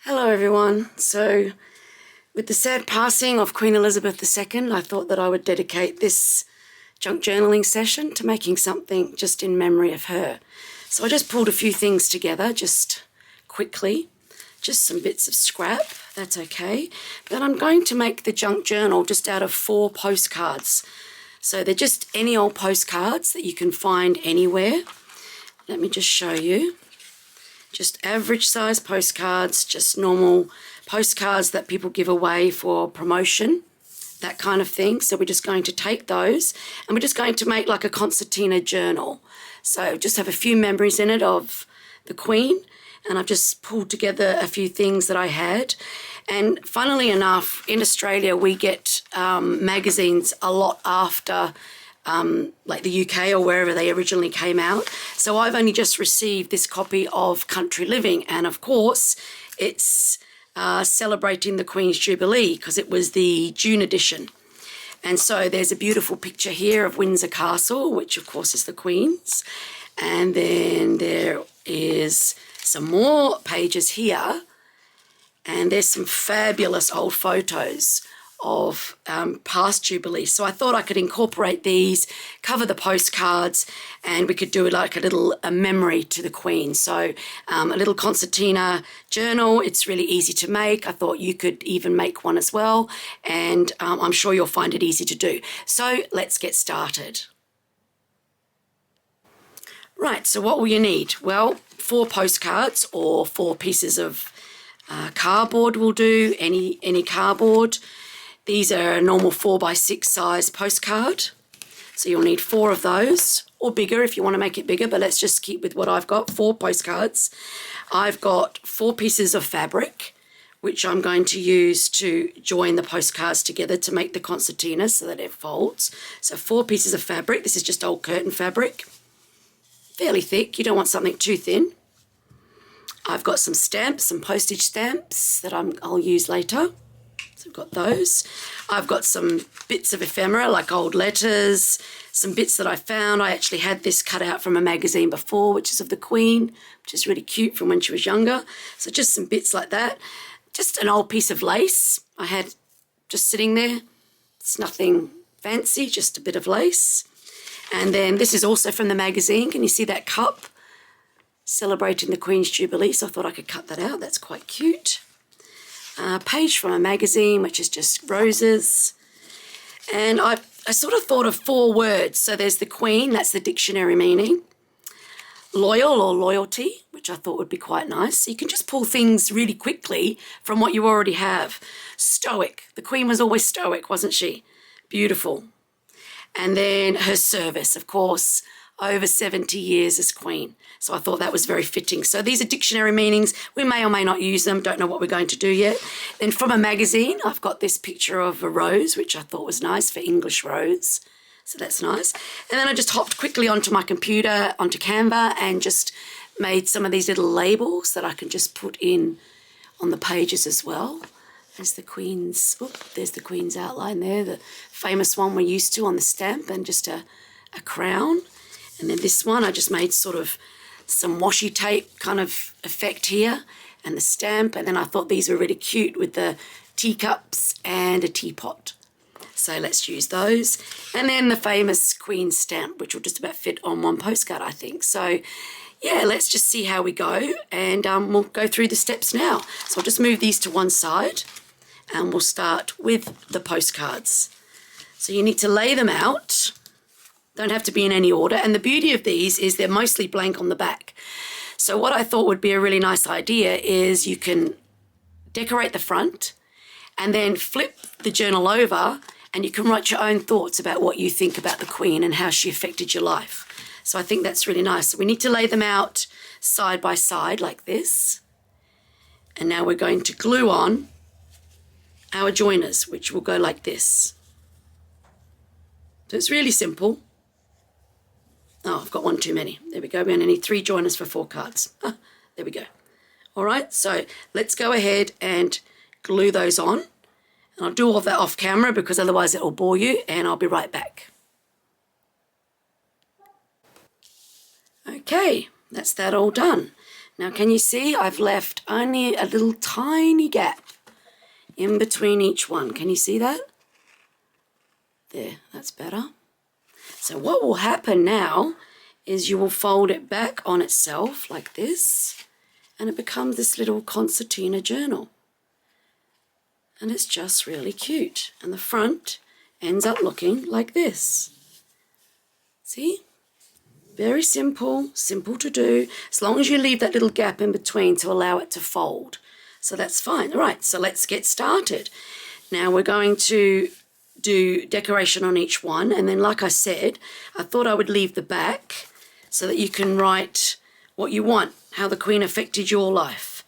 Hello everyone. So with the sad passing of Queen Elizabeth II, I thought that I would dedicate this junk journaling session to making something just in memory of her. So I just pulled a few things together just quickly, just some bits of scrap, that's okay. But I'm going to make the junk journal just out of 4 postcards. So they're just any old postcards that you can find anywhere. Let me just show you. Just average size postcards, just normal postcards that people give away for promotion, that kind of thing. So we're just going to take those and we're just going to make like a concertina journal. So just have a few memories in it of the Queen, and I've just pulled together a few things that I had. And funnily enough, in Australia we get magazines a lot after like the UK or wherever they originally came out. So I've only just received this copy of Country Living, and of course it's celebrating the Queen's Jubilee because it was the June edition. And so there's a beautiful picture here of Windsor Castle, which of course is the Queen's. And then there is some more pages here, and there's some fabulous old photos of past Jubilee. So I thought I could incorporate these, cover the postcards, and we could do like a memory to the Queen. So a little concertina journal. It's really easy to make. I thought you could even make one as well, and I'm sure you'll find it easy to do. So let's get started. Right, so what will you need? Well, 4 postcards or 4 pieces of cardboard will do, any cardboard. These are a normal 4x6 size postcard. So you'll need 4 of those, or bigger if you want to make it bigger, but let's just keep with what I've got, 4 postcards. I've got 4 pieces of fabric, which I'm going to use to join the postcards together to make the concertina so that it folds. So 4 pieces of fabric. This is just old curtain fabric, fairly thick. You don't want something too thin. I've got some stamps, some postage stamps that I'll use later. So I've got those. I've got some bits of ephemera, like old letters, some bits that I found. I actually had this cut out from a magazine before, which is of the Queen, which is really cute from when she was younger. So just some bits like that. Just an old piece of lace I had just sitting there. It's nothing fancy, just a bit of lace. And then this is also from the magazine. Can you see that cup? Celebrating the Queen's Jubilee, so I thought I could cut that out. That's quite cute. A page from a magazine, which is just roses. And I sort of thought of 4 words. So there's the Queen, that's the dictionary meaning. Loyal or loyalty, which I thought would be quite nice. So you can just pull things really quickly from what you already have. Stoic. The Queen was always stoic, wasn't she? Beautiful. And then her service, of course, over 70 years as Queen. So I thought that was very fitting. So these are dictionary meanings. We may or may not use them. Don't know what we're going to do yet. Then from a magazine, I've got this picture of a rose, which I thought was nice for English rose. So that's nice. And then I just hopped quickly onto my computer, onto Canva, and just made some of these little labels that I can just put in on the pages as well. There's the Queen's, there's the Queen's outline there, the famous one we're used to on the stamp, and just a crown. And then this one I just made sort of some washi tape kind of effect here, and the stamp. And then I thought these were really cute with the teacups and a teapot. So let's use those. And then the famous Queen stamp, which will just about fit on one postcard, I think. So yeah, let's just see how we go, and we'll go through the steps now. So I'll just move these to one side, and we'll start with the postcards. So you need to lay them out. Don't have to be in any order. And the beauty of these is they're mostly blank on the back. So what I thought would be a really nice idea is you can decorate the front and then flip the journal over, and you can write your own thoughts about what you think about the Queen and how she affected your life. So I think that's really nice. So we need to lay them out side by side like this. And now we're going to glue on our joiners, which will go like this. So it's really simple. Oh, I've got one too many. There we go. We only need 3 joiners for 4 cards. There we go. All right, so let's go ahead and glue those on. And I'll do all of that off camera because otherwise it will bore you, and I'll be right back. Okay, that's that all done. Now, can you see I've left only a little tiny gap in between each one? Can you see that? There, that's better. So what will happen now is you will fold it back on itself like this, and it becomes this little concertina journal. And it's just really cute. And the front ends up looking like this. See? Very simple, simple to do, as long as you leave that little gap in between to allow it to fold. So that's fine. All right, so let's get started. Now we're going to do decoration on each one, and then like I said, I thought I would leave the back so that you can write what you want, how the Queen affected your life.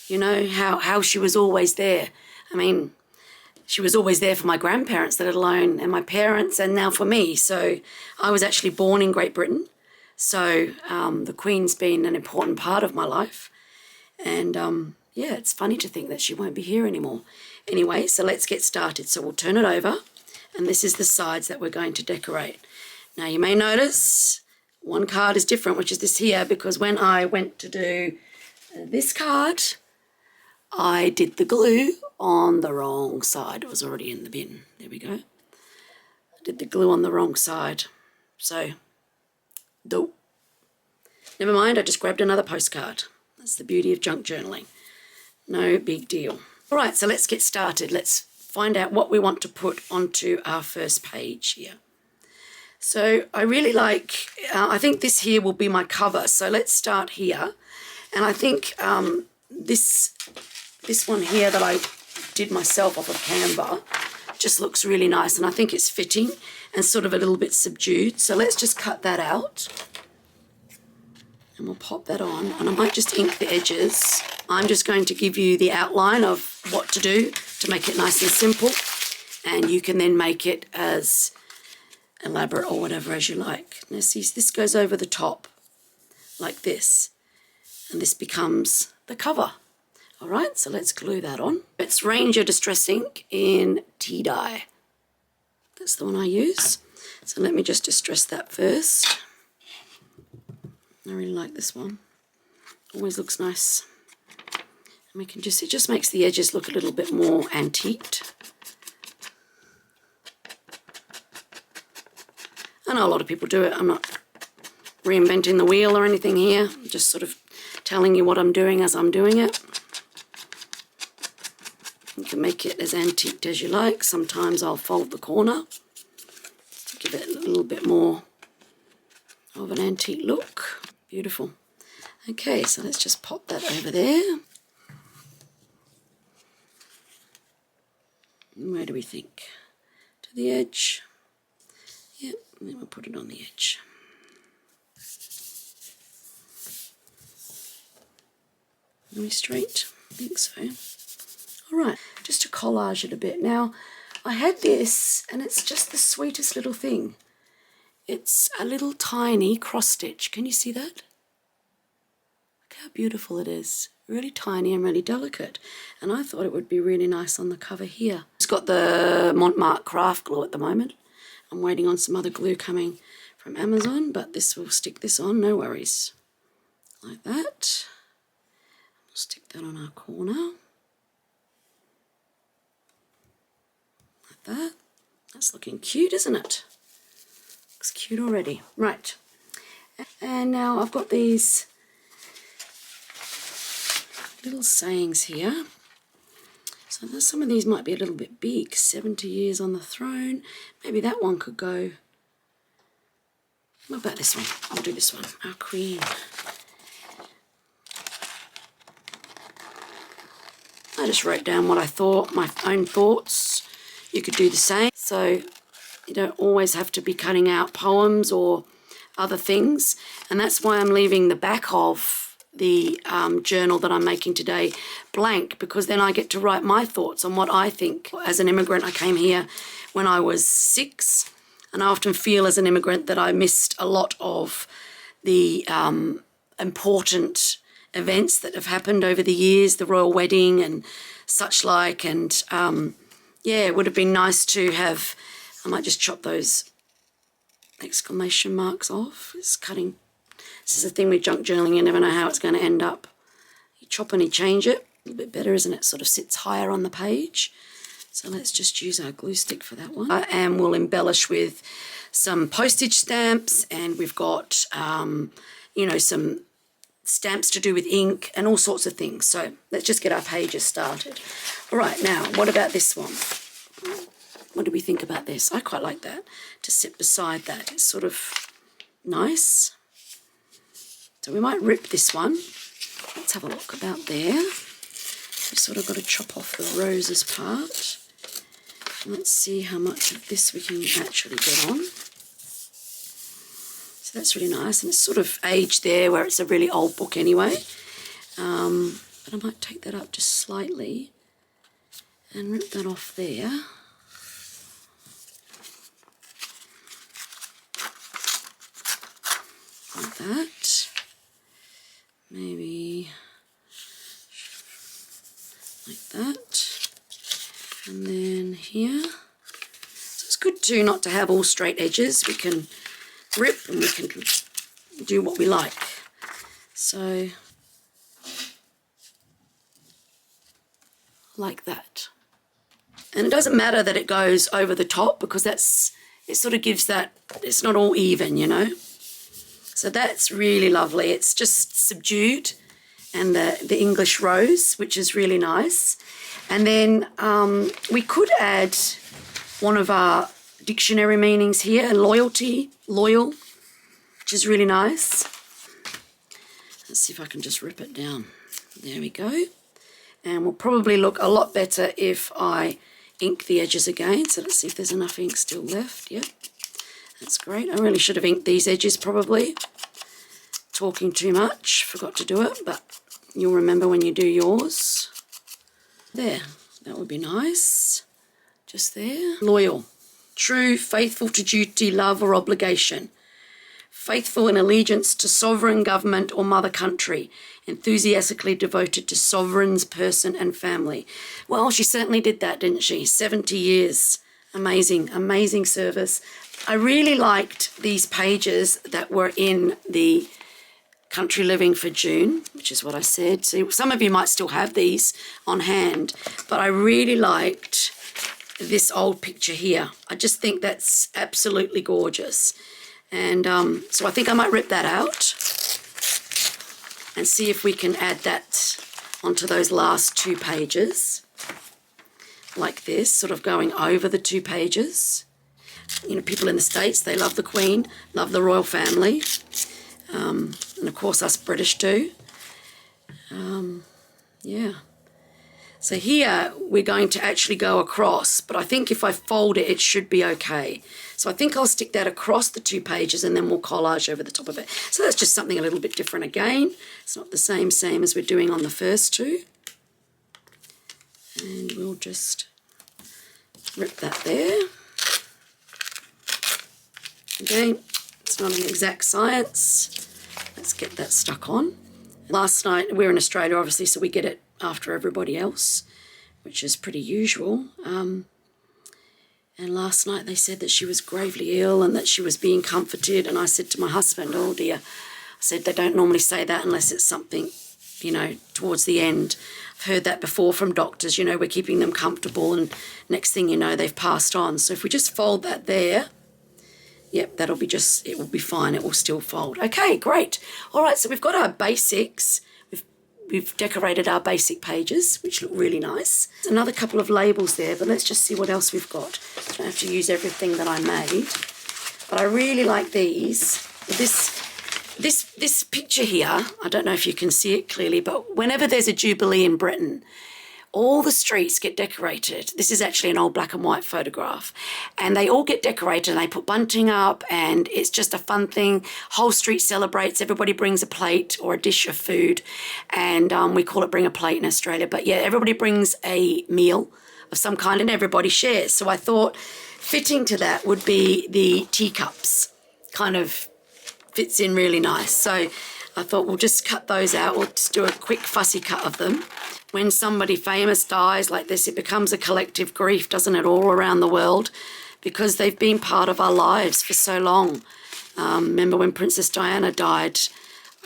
You know, how she was always there. I mean, she was always there for my grandparents, let alone, and my parents, and now for me. So I was actually born in Great Britain. So the Queen's been an important part of my life. And yeah, it's funny to think that she won't be here anymore. Anyway, so let's get started. So we'll turn it over, and this is the sides that we're going to decorate. Now you may notice one card is different, which is this here, because when I went to do this card, I did the glue on the wrong side. It was already in the bin. There we go. I did the glue on the wrong side. So, never mind, I just grabbed another postcard. That's the beauty of junk journaling. No big deal. All right, so let's get started. Let's find out what we want to put onto our first page here. So I really like, I think this here will be my cover. So let's start here. And I think this one here that I did myself off of Canva just looks really nice, and I think it's fitting and sort of a little bit subdued. So let's just cut that out, and we'll pop that on, and I might just ink the edges. I'm just going to give you the outline of what to do to make it nice and simple, and you can then make it as elaborate or whatever as you like. Now see, this goes over the top like this, and this becomes the cover. All right, so let's glue that on. It's Ranger Distress Ink in tea dye. That's the one I use. So let me just distress that first. I really like this one. Always looks nice. And we can just, it just makes the edges look a little bit more antiqued. I know a lot of people do it. I'm not reinventing the wheel or anything here. I'm just sort of telling you what I'm doing as I'm doing it. You can make it as antiqued as you like. Sometimes I'll fold the corner to give it a little bit more of an antique look. Beautiful. Okay, so let's just pop that over there. And where do we think? To the edge. Yep, and then we'll put it on the edge. Are we straight? I think so. All right, just to collage it a bit. Now, I had this, and it's just the sweetest little thing. It's a little tiny cross stitch. Can you see that? Look how beautiful it is. Really tiny and really delicate. And I thought it would be really nice on the cover here. It's got the Montmartre craft glue at the moment. I'm waiting on some other glue coming from Amazon, but this will stick this on, no worries. Like that. We'll stick that on our corner. That. That's looking cute, isn't it? Looks cute already. Right. And now I've got these little sayings here. So some of these might be a little bit big. 70 years on the throne. Maybe that one could go. What about this one? I'll do this one. Our Queen. I just wrote down what I thought, my own thoughts. You could do the same. So you don't always have to be cutting out poems or other things. And that's why I'm leaving the back of the journal that I'm making today blank, because then I get to write my thoughts on what I think. As an immigrant, I came here when I was 6, and I often feel as an immigrant that I missed a lot of the important events that have happened over the years, the royal wedding and such like, and yeah, it would have been nice to have, I might just chop those exclamation marks off. It's cutting This is the thing with junk journaling, you never know how it's going to end up. You chop and you change it. A little bit better, isn't it? Sort of sits higher on the page. So let's just use our glue stick for that one. And we'll embellish with some postage stamps, and we've got, you know, some stamps to do with ink and all sorts of things. So let's just get our pages started. All right, now, what about this one? What do we think about this? I quite like that, to sit beside that. It's sort of nice. So we might rip this one. Let's have a look about there. We've sort of got to chop off the roses part. Let's see how much of this we can actually get on. So that's really nice, and it's sort of aged there where it's a really old book anyway. But I might take that up just slightly and rip that off there. Like that. Maybe like that. And then here. So it's good too not to have all straight edges. We can rip and we can do what we like. So like that. And it doesn't matter that it goes over the top, because it sort of gives that, it's not all even, you know. So that's really lovely. It's just subdued, and the English rose, which is really nice. And then we could add one of our dictionary meanings here, loyalty, loyal, which is really nice. Let's see if I can just rip it down. There we go. And will probably look a lot better if I ink the edges again. So let's see if there's enough ink still left. Yep, that's great. I really should have inked these edges probably. Talking too much, forgot to do it, but you'll remember when you do yours. There, that would be nice. Just there. Loyal, true, faithful to duty, love or obligation. Faithful in allegiance to sovereign government or mother country, enthusiastically devoted to sovereign's person and family. Well, she certainly did that, didn't she? 70 years. Amazing, amazing service. I really liked these pages that were in the Country Living for June, which is what I said. So some of you might still have these on hand, but I really liked this old picture here. I just think that's absolutely gorgeous. And so I think I might rip that out and see if we can add that onto those last two pages, like this, sort of going over the two pages. You know, people in the States, they love the Queen, love the royal family. And of course us British do. Yeah. So here we're going to actually go across, but I think if I fold it, it should be okay. So I think I'll stick that across the two pages and then we'll collage over the top of it. So that's just something a little bit different again. It's not the same as we're doing on the first two. And we'll just rip that there. Again, it's not an exact science. Let's get that stuck on. Last night, we're in Australia obviously, so we get it after everybody else, which is pretty usual. And last night they said that she was gravely ill and that she was being comforted, and I said to my husband, oh dear, I said they don't normally say that unless it's something, you know, towards the end. I've heard that before from doctors, you know, we're keeping them comfortable and next thing you know they've passed on. So if we just fold that there, yep, that'll be just, it will be fine. It will still fold. Okay, great. All right, so we've got our basics. We've decorated our basic pages, which look really nice. There's another couple of labels there, but let's just see what else we've got. I don't have to use everything that I made, but I really like these. This picture here, I don't know if you can see it clearly, but whenever there's a Jubilee in Britain, all the streets get decorated. This is actually an old black and white photograph. And they all get decorated and they put bunting up and it's just a fun thing. Whole street celebrates. Everybody brings a plate or a dish of food. And we call it bring a plate in Australia. But yeah, everybody brings a meal of some kind and everybody shares. So I thought fitting to that would be the teacups. Kind of fits in really nice. So I thought we'll just cut those out. We'll just do a quick fussy cut of them. When somebody famous dies like this, it becomes a collective grief, doesn't it, all around the world, because they've been part of our lives for so long. Remember when Princess Diana died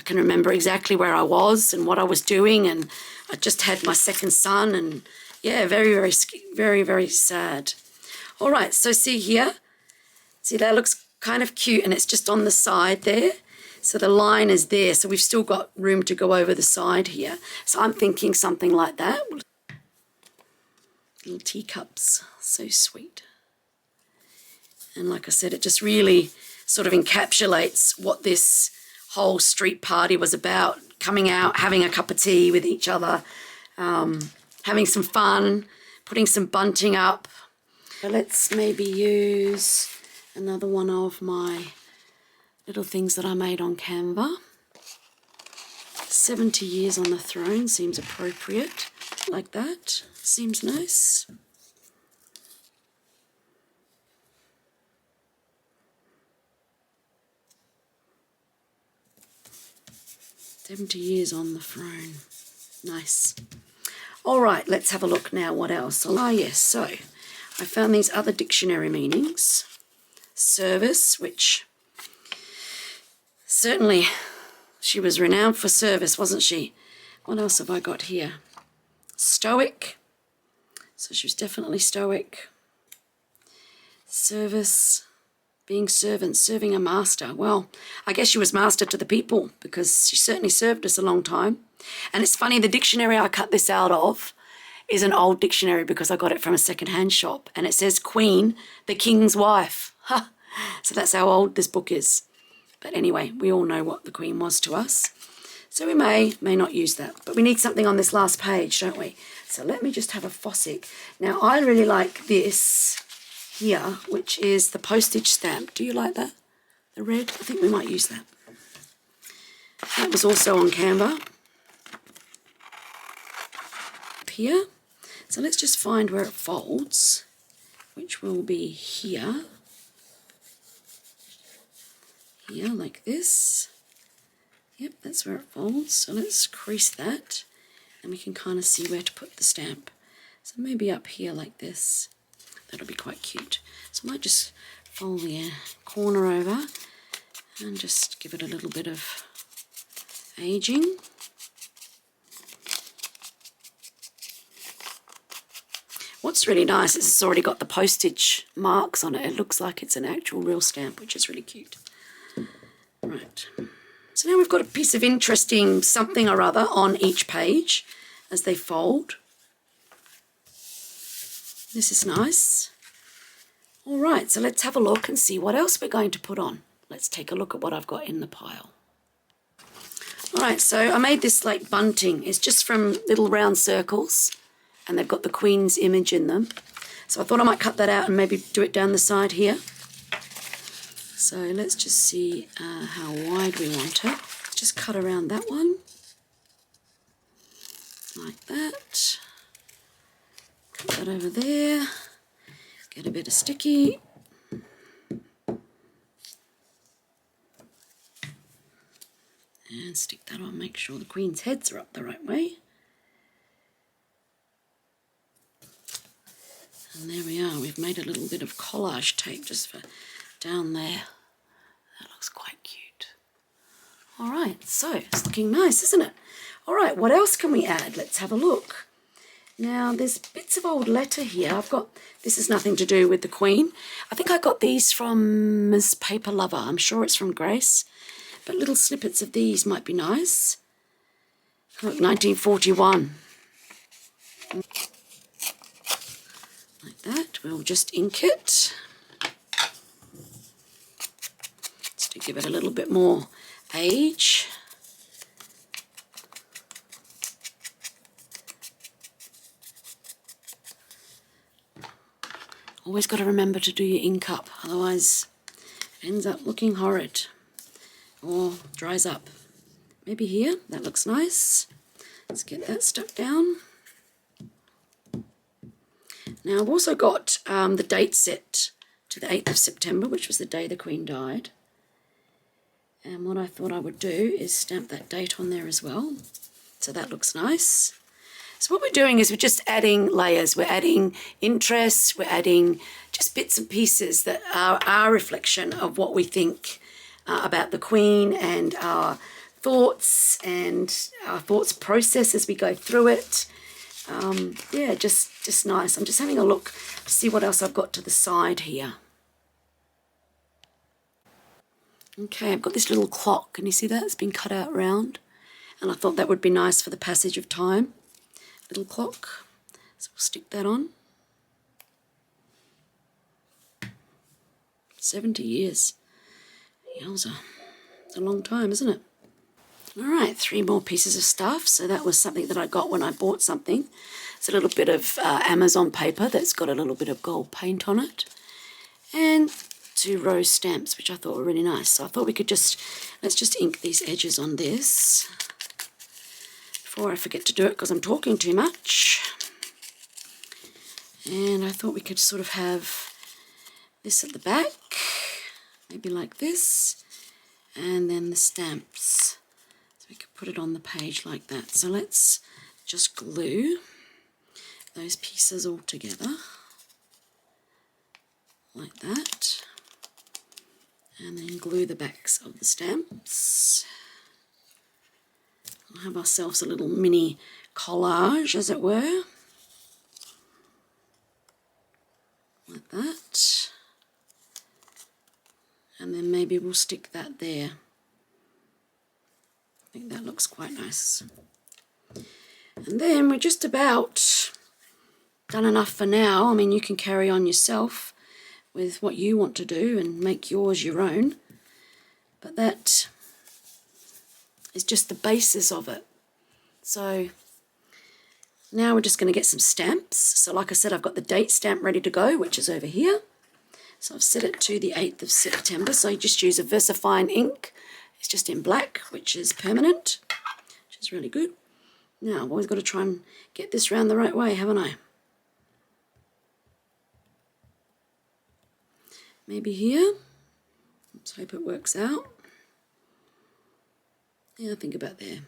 I can remember exactly where I was and what I was doing, and I just had my second son, and yeah, very, very, very, very sad. All right, so see here, see that looks kind of cute, and it's just on the side there. So the line is there, so we've still got room to go over the side here. So I'm thinking something like that. Little teacups, so sweet. And like I said, it just really sort of encapsulates what this whole street party was about. Coming out, having a cup of tea with each other, having some fun, putting some bunting up. So let's maybe use another one of my little things that I made on Canva. 70 years on the throne seems appropriate, like that. Seems nice. "70 years on the throne." Nice. All right, let's have a look now. What else? Ah, yes. So I found these other dictionary meanings. Service, which certainly she was renowned for service, wasn't she? What else have I got here? Stoic. So she was definitely stoic. Service. Being servant, serving a master. Well, I guess she was master to the people, because she certainly served us a long time. And it's funny, the dictionary I cut this out of is an old dictionary because I got it from a second-hand shop, and it says Queen, the King's wife. Ha! So that's how old this book is. But anyway, we all know what the Queen was to us. So we may not use that. But we need something on this last page, don't we? So let me just have a fossick. Now, I really like this here, which is the postage stamp. Do you like that? The red? I think we might use that. That was also on Canva. Up here. So let's just find where it folds, which will be here. Here, like this. Yep, that's where it folds. So let's crease that, and we can kind of see where to put the stamp. So maybe up here like this. That'll be quite cute. So I might just fold the corner over and just give it a little bit of aging. What's really nice is it's already got the postage marks on it. It looks like it's an actual real stamp, which is really cute. Right. So now we've got a piece of interesting something or other on each page as they fold. This is nice. All right, so let's have a look and see what else we're going to put on. Let's take a look at what I've got in the pile. All right, so I made this like bunting. It's just from little round circles, and they've got the Queen's image in them. So I thought I might cut that out and maybe do it down the side here. So let's just see how wide we want it. Just cut around that one, like that. Put that over there, get a bit of sticky. And stick that on, make sure the Queen's heads are up the right way. And there we are, we've made a little bit of collage tape just for down there. That looks quite cute. All right, so it's looking nice, isn't it? All right, what else can we add? Let's have a look. Now, there's bits of old letter here. I've got, this is nothing to do with the Queen. I think I got these from Ms. Paper Lover. I'm sure it's from Grace. But little snippets of these might be nice. Look, 1941. Like that. We'll just ink it. Just to give it a little bit more age. Always got to remember to do your ink up, otherwise it ends up looking horrid or dries up. Maybe here, that looks nice. Let's get that stuck down. Now I've also got the date set to the 8th of September, which was the day the Queen died. And what I thought I would do is stamp that date on there as well. So that looks nice. So what we're doing is we're just adding layers. We're adding interest, we're adding just bits and pieces that are our reflection of what we think about the Queen and our thoughts and our thoughts process as we go through it. Yeah, just nice. I'm just having a look to see what else I've got to the side here. Okay, I've got this little clock. Can you see that? It's been cut out round. And I thought that would be nice for the passage of time. Little clock. So we'll stick that on. 70 years. Yowza. It's a long time, isn't it? All right, 3 more pieces of stuff. So that was something that I got when I bought something. It's a little bit of Amazon paper that's got a little bit of gold paint on it. And 2 rose stamps, which I thought were really nice. So I thought we could let's just ink these edges on this before I forget to do it because I'm talking too much. And I thought we could sort of have this at the back, maybe like this, and then the stamps. So we could put it on the page like that. So let's just glue those pieces all together like that, and then glue the backs of the stamps. We'll have ourselves a little mini collage, as it were, like that. And then maybe we'll stick that there. I think that looks quite nice. And then we're just about done enough for now. I mean, you can carry on yourself with what you want to do and make yours your own. But that is just the basis of it. So now we're just going to get some stamps. So like I said, I've got the date stamp ready to go, which is over here. So I've set it to the 8th of September. So you just use a VersaFine ink. It's just in black, which is permanent, which is really good. Now I've always got to try and get this round the right way, haven't I? Maybe here. Let's hope it works out. Yeah, I think about there.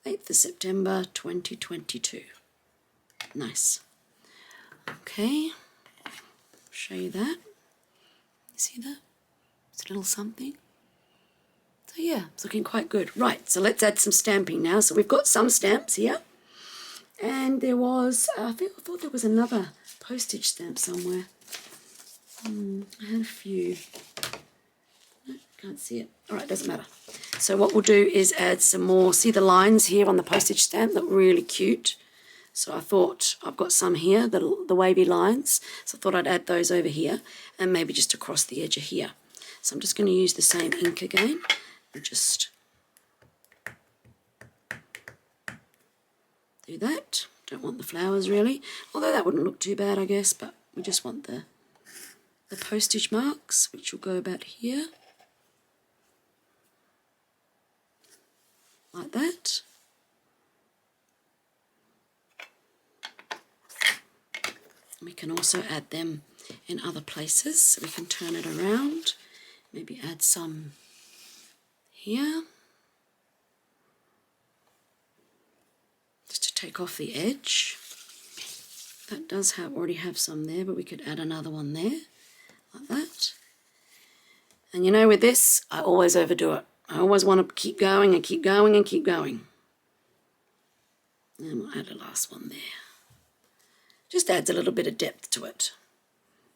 8th of September 2022. Nice. Okay, show you that. You see that? It's a little something. So yeah, it's looking quite good. Right, so let's add some stamping now. So we've got some stamps here. And there was, I thought there was another postage stamp somewhere. I had a few. No, can't see it. All right, doesn't matter. So what we'll do is add some more. See the lines here on the postage stamp? Look really cute. So I thought I've got some here, the wavy lines. So I thought I'd add those over here and maybe just across the edge of here. So I'm just going to use the same ink again and just do that. Don't want the flowers really, although that wouldn't look too bad, I guess, but we just want the postage marks, which will go about here, like that. We can also add them in other places, so we can turn it around, maybe add some here, just to take off the edge. That does already have some there, but we could add another one there, like that. And you know, with this, I always overdo it. I always want to keep going and keep going and keep going. And we'll add a last one there. Just adds a little bit of depth to it.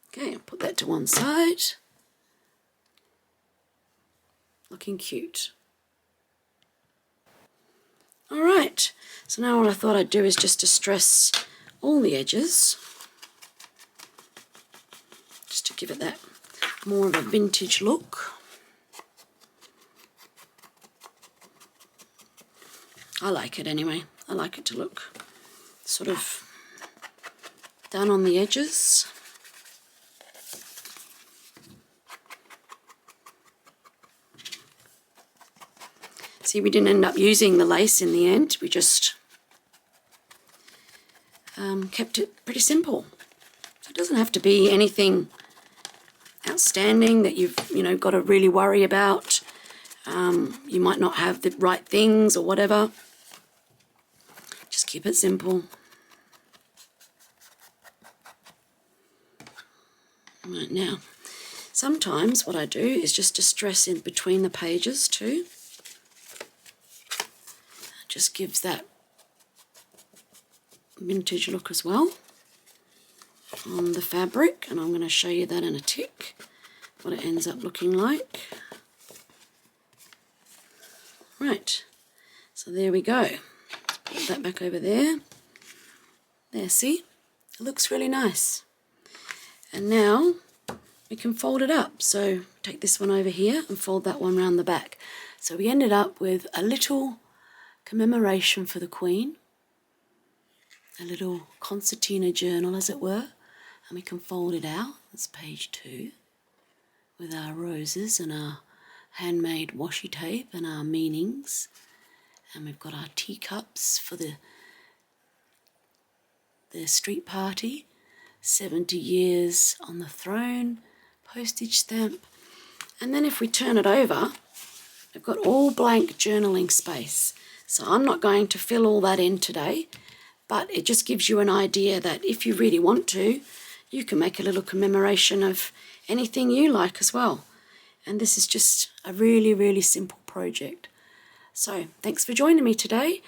Okay, I'll put that to one side. Looking cute. All right, so now what I thought I'd do is just distress all the edges, just to give it that more of a vintage look. I like it anyway. I like it to look sort of done on the edges. See, we didn't end up using the lace in the end. We just kept it pretty simple. So it doesn't have to be anything outstanding that you've got to really worry about. You might not have the right things or whatever. Just keep it simple. Right now, Sometimes what I do is just distress in between the pages too. It just gives that vintage look as well on the fabric, and I'm going to show you that in a tick, what it ends up looking like. Right, so there we go. Put that back over there. There, see? It looks really nice. And now we can fold it up. So take this one over here and fold that one round the back. So we ended up with a little commemoration for the Queen, a little concertina journal as it were, and we can fold it out. That's page 2 with our roses and our handmade washi tape and our meanings, and we've got our teacups for the street party, 70 years on the throne, postage stamp. And then if we turn it over, we've got all blank journaling space. So I'm not going to fill all that in today, but it just gives you an idea that if you really want to, you can make a little commemoration of anything you like as well. And this is just a really, really simple project. So thanks for joining me today.